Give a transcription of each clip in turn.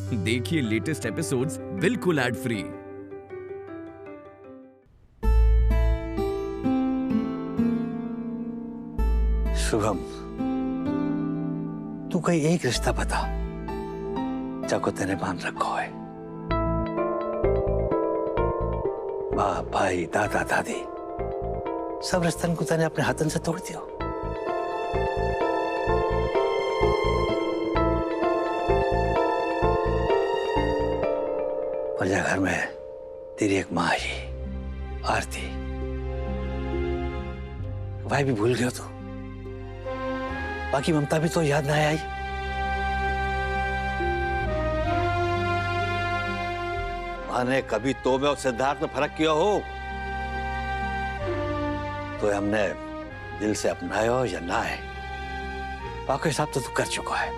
देखिए latest episodes बिल्कुल ad free. Shubham, तू कोई एक रिश्ता बता जाको तेने मान रखो है। बाप, भाई, दादा, दादी सब रिश्तन को तेने अपने हाथन से तोड़ दियो। प्रजा घर में तेरी एक माँ आई, आरती। भाई भी भूल गया तू? बाकी ममता भी तो याद ना आई? माँ ने कभी तो में और सिद्धार्थ में फर्क किया हो तो हमने दिल से अपनाया हो या ना है, बाकी हिसाब तो तू कर चुका है।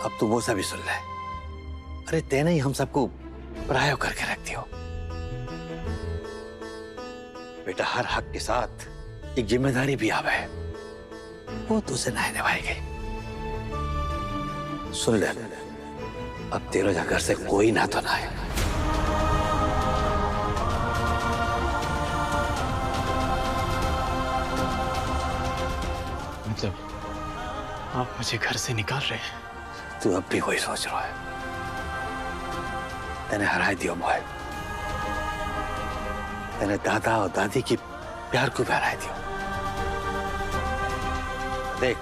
अब तू वो सा भी सुन ले। अरे तेने ही हम सबको पराया करके रख दियो। बेटा, हर हक के साथ एक जिम्मेदारी भी आवे, वो तुझसे नहीं निभाएगी। सुन ले, अब तेरे घर से कोई ना तो ना है। मतलब आप मुझे घर से निकाल रहे हैं? तू अब भी वही सोच रहा है? तेने हरा दियो मोह, तेने दादा और दादी की प्यार को भी हरा दियो। देख,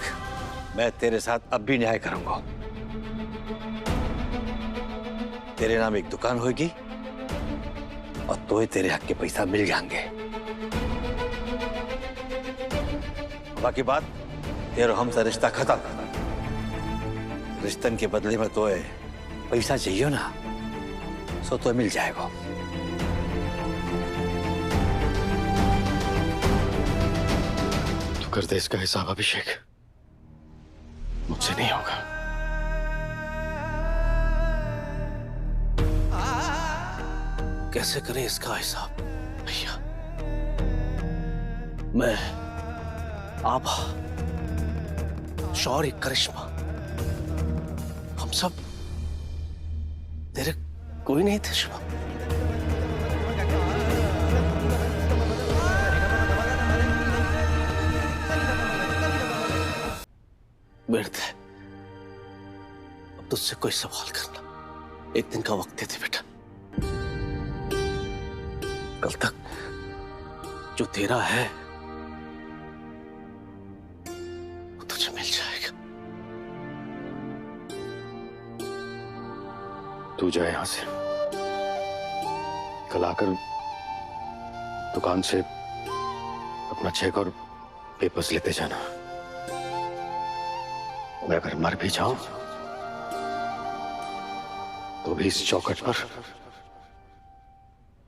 मैं तेरे साथ अब भी न्याय करूंगा। तेरे नाम एक दुकान होगी और तो ही तेरे हक के पैसा मिल जाएंगे। बाकी बात तेरे हमसे रिश्ता खत्म। रिश्तन के बदले में तो पैसा चाहिए ना, सो तो मिल जाएगा। तू कर दे इसका हिसाब अभिषेक, मुझसे नहीं होगा। कैसे करें इसका हिसाब? भैया, मैं, आभा, शौर्य, करिश्मा, हम सब तेरे कोई नहीं थे शुभम। बैठते, अब तुझसे कोई सवाल करना, एक दिन का वक्त दे दे बेटा। कल तक जो तेरा है वो तुझे मिल जाएगा। तू जा यहां से, कल आकर दुकान से अपना चेक और पेपर्स लेते जाना। मैं अगर मर भी जाऊं तो भी इस चौखट पर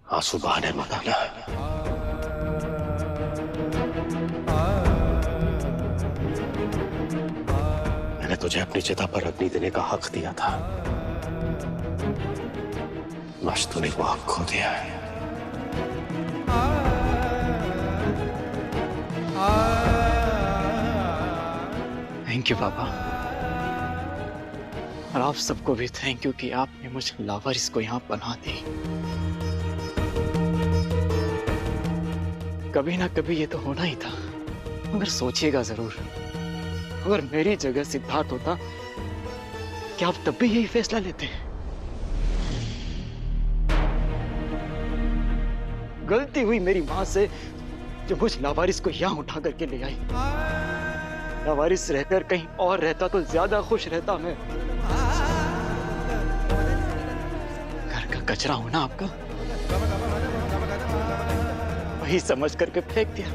आंसू बहाने मत आना। मैंने तुझे अपनी चिता पर अग्नि देने का हक दिया था, आज तूने वो हक खो दिया है। थैंक यू पापा, और आप सबको भी थैंक यू कि आपने मुझे लावारिस को यहां पनाह दी। कभी ना कभी ये तो होना ही था, मगर सोचिएगा जरूर, अगर मेरी जगह सिद्धार्थ होता क्या आप तब भी यही फैसला लेते? गलती हुई मेरी मां से जो मुझ लावारिस को यहां उठा करके ले आई। लावारिस रहकर कहीं और रहता तो ज्यादा खुश रहता मैं। घर का कचरा होना आपका, वही समझ करके फेंक दिया।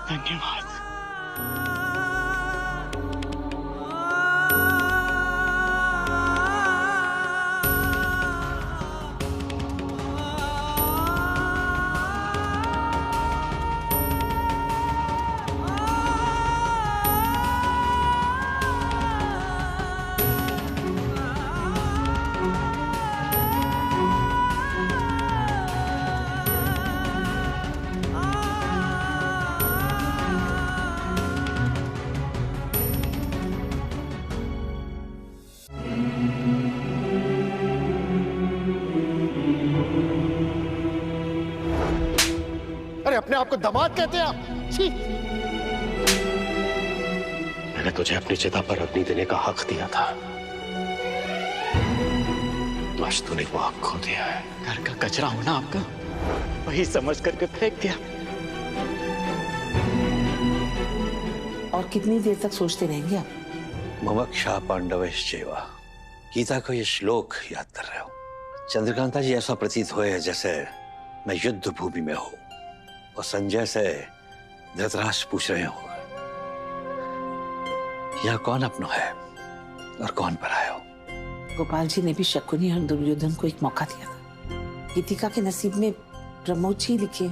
धन्यवाद। अपने आप को दामाद कहते हैं आप? छी! मैंने तुझे अपनी चिता पर अग्नि देने का हक दिया था, आज तूने वो हक खो दिया है। घर का कचरा होना आपका, वही समझ करके फेंक दिया। और कितनी देर तक सोचते रहेंगे आप? ममक्षा पांडवश्चैव, गीता का ये श्लोक याद कर रहे हो? चंद्रकांता जी, ऐसा प्रतीत हुए जैसे मैं युद्ध भूमि में हूं और संजय से धृतराष्ट्र पूछ रहे हो यहाँ कौन अपना है और कौन पराया हो। गोपाल जी ने भी शकुनी और दुर्योधन को एक मौका दिया था। गीतिका के नसीब में प्रमोद जी लिखे।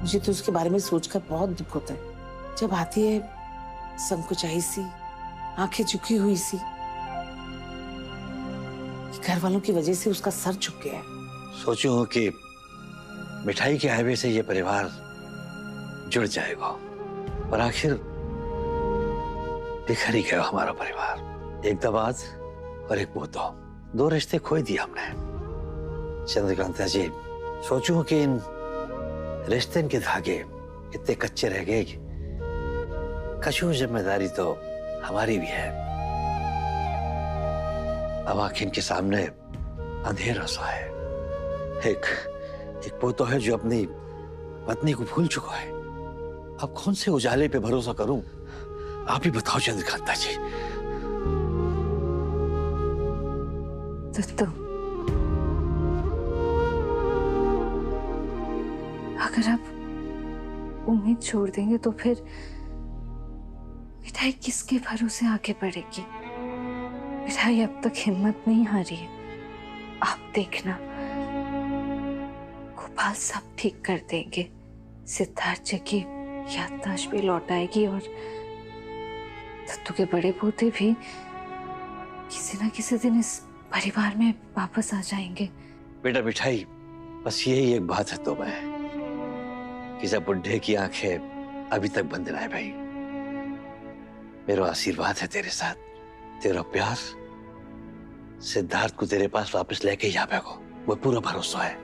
मुझे तो उसके बारे में सोचकर बहुत दुख होता है। जब आती है संकुचाई सी, आंखें झुकी हुई सी। घर वालों की वजह से उसका सर झुक गया है। सोचूं कि मिठाई के आवे से ये परिवार जुड़ जाएगा, पर आखिर बिखर ही गया हमारा परिवार। एक दमाद और एक पोतो, दो रिश्ते खो दिए हमने। चंद्रकांता जी, सोचूं कि इन रिश्ते के धागे इतने कच्चे रह गए कि कछु जिम्मेदारी तो हमारी भी है। अब आखिर के सामने अंधेरा सा है। एक पोतो है जो अपनी पत्नी को भूल चुका है। अब कौन से उजाले पे भरोसा करूं? आप ही बताओ चंद्रकांता जी। दत्तू, अगर आप उम्मीद छोड़ देंगे तो फिर मिठाई किसके भरोसे आगे बढ़ेगी? मिठाई अब तक हिम्मत नहीं हारी है। आप देखना, गोपाल सब ठीक कर देंगे। सिद्धार्थ जी की याददाश्त भी लौट आएगी और दत्तू के बड़े पोते भी किसी ना किसी दिन इस परिवार में वापस आ जाएंगे। बेटा मिठाई, बस यही एक बात है तो मैं कि जब बुढ़े की आंखें अभी तक बंद ना है भाई, मेरा आशीर्वाद है तेरे साथ। तेरा प्यार सिद्धार्थ को तेरे पास वापस लेके ही आएगा, वो पूरा भरोसा है।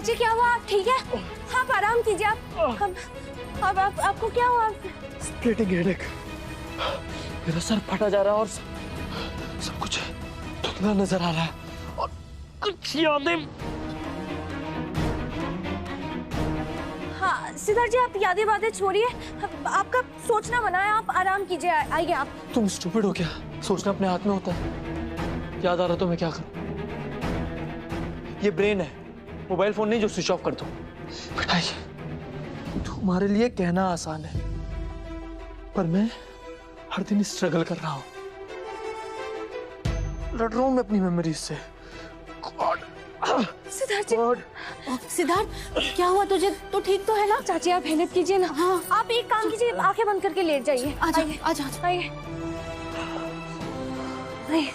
जी क्या हुआ? आप ठीक है? आप आराम कीजिए। अब आपको क्या हुआ? स्प्लिटिंग हेडेक, मेरा सर फटा जा रहा है और सब कुछ धुंधला नजर आ रहा है और कुछ यादें। हाँ सिद्धार्थ जी, आप यादें बातें छोड़िए। आपका सोचना मना है, आप आराम कीजिए। आइए आप। तुम स्टूपिड हो क्या? सोचना अपने हाथ में होता है। याद आ रहा तो मैं क्या करूं? ये ब्रेन है, मोबाइल फोन नहीं जो स्विच ऑफ कर दो। मिठाई, तुम्हारे लिए कहना आसान है, पर मैं हर दिन स्ट्रगल कर रहा हूं, लड़ रहा हूं मैं अपनी मेमोरीज से। गॉड, सिद्धार्थ जी, सिद्धार्थ, क्या हुआ तुझे? तो ठीक तो है ना? चाची आप हिम्मत कीजिए ना। हाँ। आप एक काम कीजिए, आंखें बंद करके लेट जाइए। आजा आइए, आजा। आइए आइए।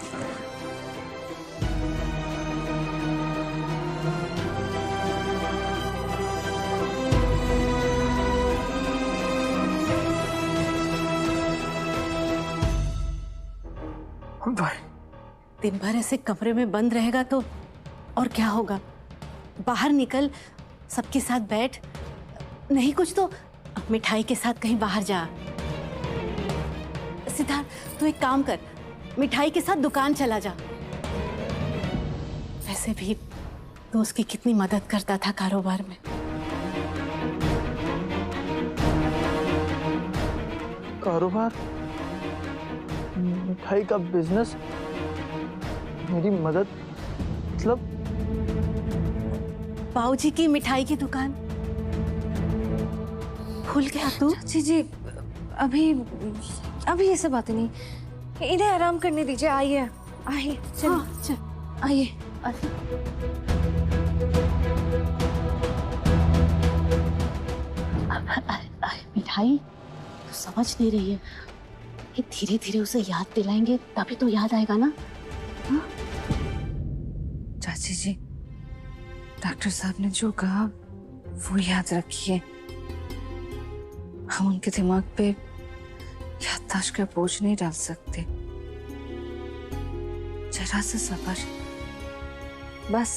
दिन भर ऐसे कमरे में बंद रहेगा तो और क्या होगा? बाहर निकल, सबके साथ बैठ, नहीं कुछ तो मिठाई के साथ कहीं बाहर जा। सिद्धार्थ, तू एक काम कर, मिठाई के साथ दुकान चला जा। वैसे भी तू उसकी कितनी मदद करता था कारोबार में। कारोबार, मिठाई का बिजनेस, मेरी मदद, मतलब बाबूजी की मिठाई की दुकान भूल गया तू? चाची जी अभी ये सब बातें नहीं, इन्हें आराम करने दीजिए। आइए आइए, चल हाँ, चल। आइए। मिठाई तो समझ नहीं रही है कि धीरे धीरे उसे याद दिलाएंगे तभी तो याद आएगा ना। हाँ? चाची जी, डॉक्टर साहब ने जो कहा वो याद रखिए। हम उनके दिमाग पे याददाश्त का बोझ नहीं डाल सकते। जरा सा सब्र, बस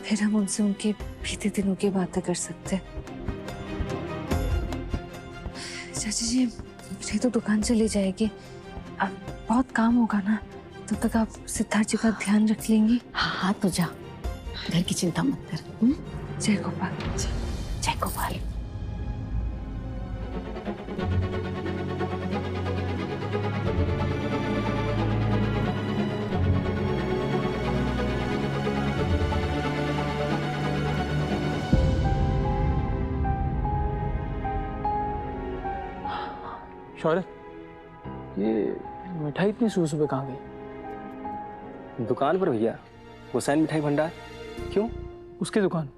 फिर हम उनसे उनके बीते दिनों की बातें कर सकते। चाची जी, मुझे तो दुकान चली जाएगी, अब बहुत काम होगा ना, तब तक आप सिद्धार्थ जी का ध्यान रख लेंगी। हाँ तो जा, घर की चिंता मत कर। जय गोपाल। जय गोपाल। शौर्य, ये मिठाई इतनी सुबह सुबह कहाँ गई? दुकान पर भैया, हुसैन मिठाई भंडार। क्यों? उसकी दुकान?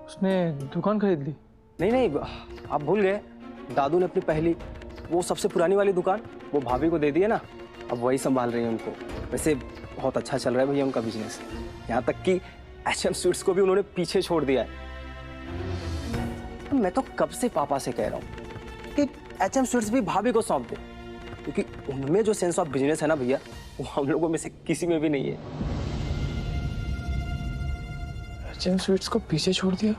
उसने दुकान खरीद ली? नहीं नहीं, आप भूल गए, दादू ने अपनी पहली, वो सबसे पुरानी वाली दुकान वो भाभी को दे दी है ना, अब वही संभाल रही है उनको। वैसे बहुत अच्छा चल रहा है भैया उनका बिजनेस, यहाँ तक कि एचएम स्वीट्स को भी उन्होंने पीछे छोड़ दिया है। मैं तो कब से पापा से कह रहा हूँ कि एचएम स्वीट्स भी भाभी को सौंप दे, क्योंकि उनमें जो सेंस ऑफ बिजनेस है ना भैया, वो हम लोगों में से किसी में भी नहीं है। एचएम स्वीट्स को पीछे छोड़ दिया?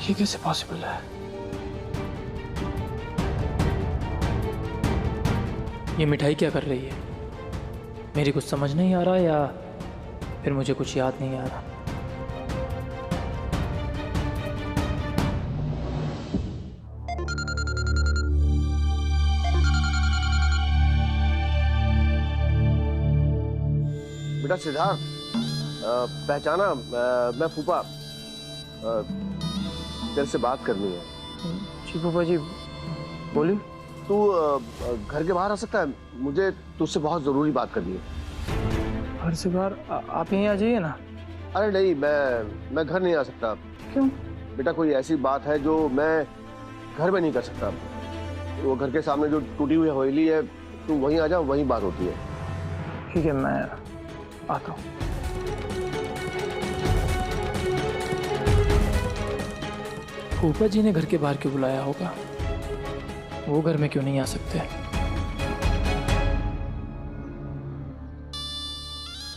ये कैसे पॉसिबल है? ये मिठाई क्या कर रही है? मेरी कुछ समझ नहीं आ रहा, या फिर मुझे कुछ याद नहीं आ रहा। बेटा सिद्धार्थ, पहचाना, मैं फूफा, तेरे से बात करनी है। जी फूफा जी, बोलिए। तू घर के बाहर आ सकता है? मुझे तुझसे बहुत जरूरी बात करनी है। घर से बाहर? आप यहीं आ जाइए ना। अरे नहीं, मैं घर नहीं आ सकता। क्यों? बेटा कोई ऐसी बात है जो मैं घर में नहीं कर सकता। वो घर के सामने जो टूटी हुई हवेली है, तू वहीं आ जा, वहीं बात होती है। ठीक है, मैं आता हूँ। फूफा जी ने घर के बाहर क्यों बुलाया होगा? वो घर में क्यों नहीं आ सकते?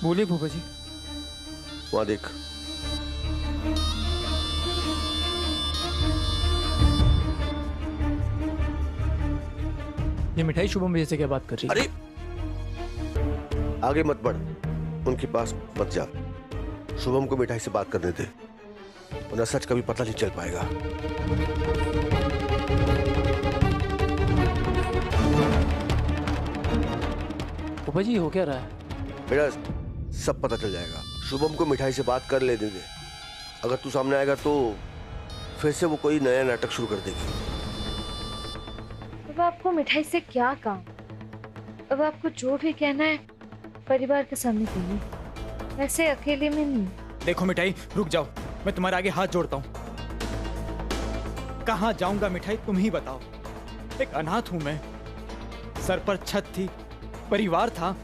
बोलिए फूफा जी। वहां देख। ये मिठाई शुभम भैया से क्या बात कर रही है? अरे आगे मत बढ़, उनके पास मत जा। शुभम को मिठाई से बात करने दे, वरना सच कभी पता नहीं चल पाएगा। फूफा जी, हो क्या रहा है? बेटा सब पता चल जाएगा। शुभम को मिठाई से बात कर लेने दे। अगर तू सामने आएगा तो फिर से वो कोई नया नाटक शुरू कर देगी। अब आपको मिठाई से क्या काम? अब आपको जो भी कहना है परिवार के सामने कहिए। ऐसे अकेले में नहीं। देखो मिठाई, रुक जाओ, मैं तुम्हारे आगे हाथ जोड़ता हूँ। कहाँ जाऊंगा मिठाई, तुम ही बताओ। एक अनाथ हूं मैं, सर पर छत थी, परिवार था,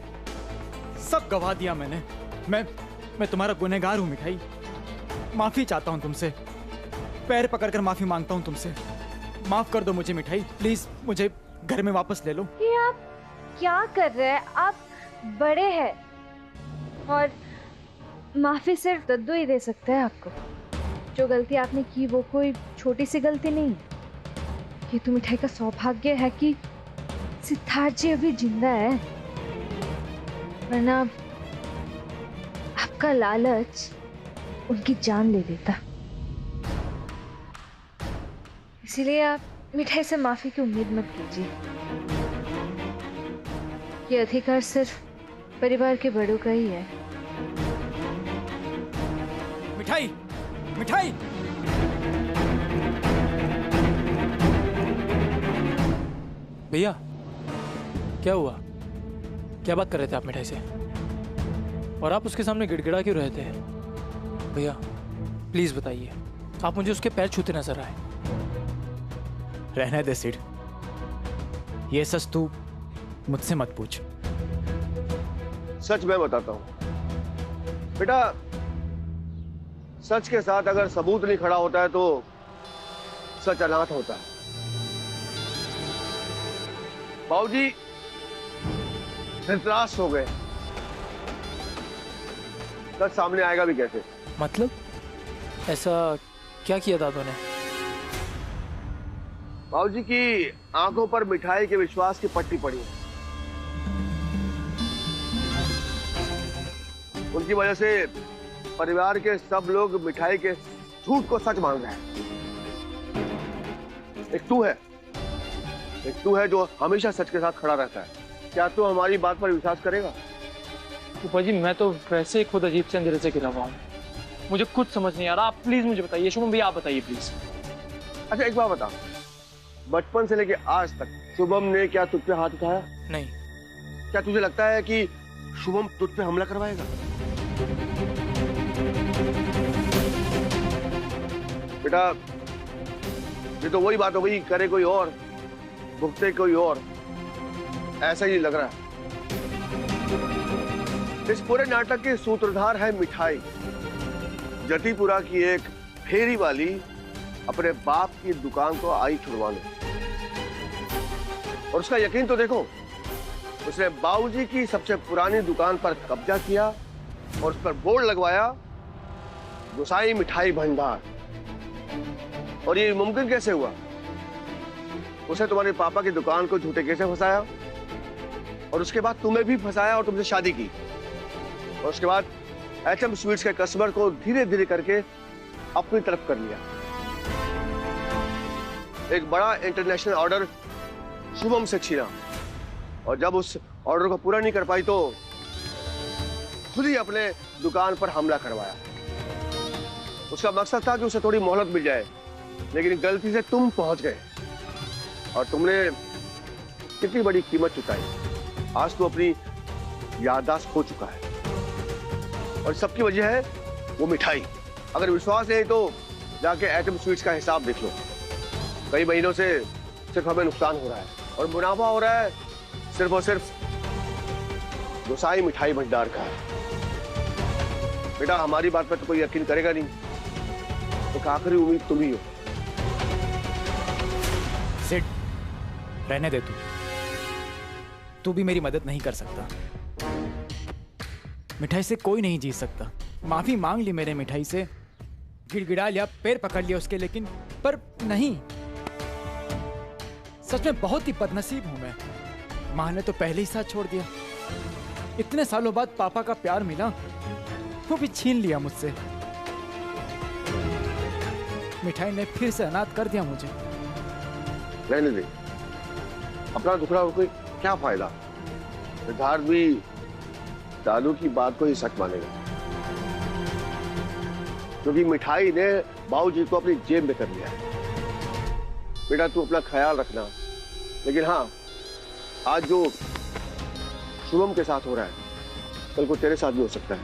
सब गवा दिया मैंने। मैं तुम्हारा गुनहगार हूं मिठाई। माफी चाहता हूं तुमसे, पैर पकड़कर माफी मांगता हूं तुमसे। माफ कर दो मुझे मिठाई, प्लीज मुझे घर में वापस ले लो। ये आप क्या कर रहे हैं? आप बड़े हैं और माफी सिर्फ दद्दू ही दे सकता है आपको। जो गलती आपने की वो कोई छोटी सी गलती नहीं है। ये तो मिठाई का सौभाग्य है कि सिद्धार्थ जी अभी जिंदा है, वरना आपका लालच उनकी जान ले लेता। इसीलिए आप मिठाई से माफी की उम्मीद मत कीजिए। ये अधिकार सिर्फ परिवार के बड़ों का ही है। मिठाई, मिठाई! भैया, क्या हुआ? क्या बात कर रहे थे आप मिठाई से? और आप उसके सामने गिड़गिड़ा क्यों रहे थे? भैया प्लीज बताइए, आप मुझे उसके पैर छूते नजर आए। रहने दे सिड, ये सच तू मुझसे मत पूछ। सच मैं बताता हूं बेटा, सच के साथ अगर सबूत नहीं खड़ा होता है तो सच अनाथ होता है। बाबूजी धृतराष्ट्र हो गए, सच सामने आएगा भी कैसे? मतलब ऐसा क्या किया दादू ने? बाबूजी की आंखों पर मिठाई के विश्वास की पट्टी पड़ी है। उनकी वजह से परिवार के सब लोग मिठाई के झूठ को सच मान रहे हैं। एक तू है जो हमेशा सच के साथ खड़ा रहता है। क्या तू हमारी बात पर विश्वास करेगा? फूफा जी, मैं तो वैसे ही खुद अजीब से अंधेरे से गिरा हुआ हूँ, मुझे कुछ समझ नहीं आ रहा। आप प्लीज मुझे बताइए। शुभम भैया आप बताइए प्लीज। अच्छा एक बात बता, बचपन से लेके आज तक शुभम ने क्या तुझ पे हाथ उठाया? नहीं। क्या तुझे लगता है कि शुभम तुझ पे हमला करवाएगा? बेटा ये तो वही बात हो गई, करे कोई और भुगते कोई और, ऐसा ही लग रहा है। इस पूरे नाटक के सूत्रधार है मिठाई, जतीपुरा की एक फेरी वाली अपने बाप की दुकान को आई छुड़वाने। और उसका यकीन तो देखो, उसने बाबूजी की सबसे पुरानी दुकान पर कब्जा किया और उस पर बोर्ड लगवाया गोसाई मिठाई भंडार। और ये मुमकिन कैसे हुआ? उसे तुम्हारे पापा की दुकान को झूठे कैसे फंसाया और उसके बाद तुम्हें भी फंसाया और तुमसे शादी की। और उसके बाद एचएम स्वीट्स के कस्टमर को धीरे धीरे करके अपनी तरफ कर लिया। एक बड़ा इंटरनेशनल ऑर्डर शुभम से छीना और जब उस ऑर्डर को पूरा नहीं कर पाई तो खुद ही अपने दुकान पर हमला करवाया। उसका मकसद था कि उसे थोड़ी मोहलत मिल जाए, लेकिन गलती से तुम पहुंच गए और तुमने कितनी बड़ी कीमत चुकाई। आज तो अपनी याददाश्त खो चुका है और सबकी वजह है वो मिठाई। अगर विश्वास नहीं तो जाके एटम स्वीट्स का हिसाब देख लो। कई महीनों से सिर्फ हमें नुकसान हो रहा है और मुनाफा हो रहा है सिर्फ और सिर्फ गोसाई मिठाई भंडार का। बेटा हमारी बात पर तो कोई यकीन करेगा नहीं, तो आखिरी उम्मीद तुम ही हो। सिड, रहने दे तू भी मेरी मदद नहीं कर सकता। मिठाई से कोई नहीं जीत सकता। माफी मांग ली मैंने मिठाई से, गिड़गिड़ा लिया, पैर पकड़ लिया उसके, लेकिन पर नहीं। सच में बहुत ही बदनसीब हूं मैं। मां ने तो पहले ही साथ छोड़ दिया। इतने सालों बाद पापा का प्यार मिला, वो भी छीन लिया मुझसे। मिठाई ने फिर से अनाथ कर दिया मुझे। रहने दे, अपना दुखड़ा होकर क्या फायदा? सिद्धार्थ भी दादू की बात को ही सच मानेगा, क्योंकि मिठाई ने बाबूजी को अपनी जेब में कर लिया है। बेटा तू अपना ख्याल रखना, लेकिन हाँ आज जो शुभम के साथ हो रहा है कल को तेरे साथ भी हो सकता है।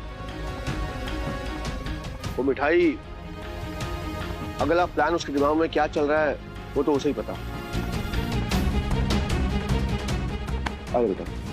वो मिठाई, अगला प्लान उसके दिमाग में क्या चल रहा है वो तो उसे ही पता। आगे बेटा।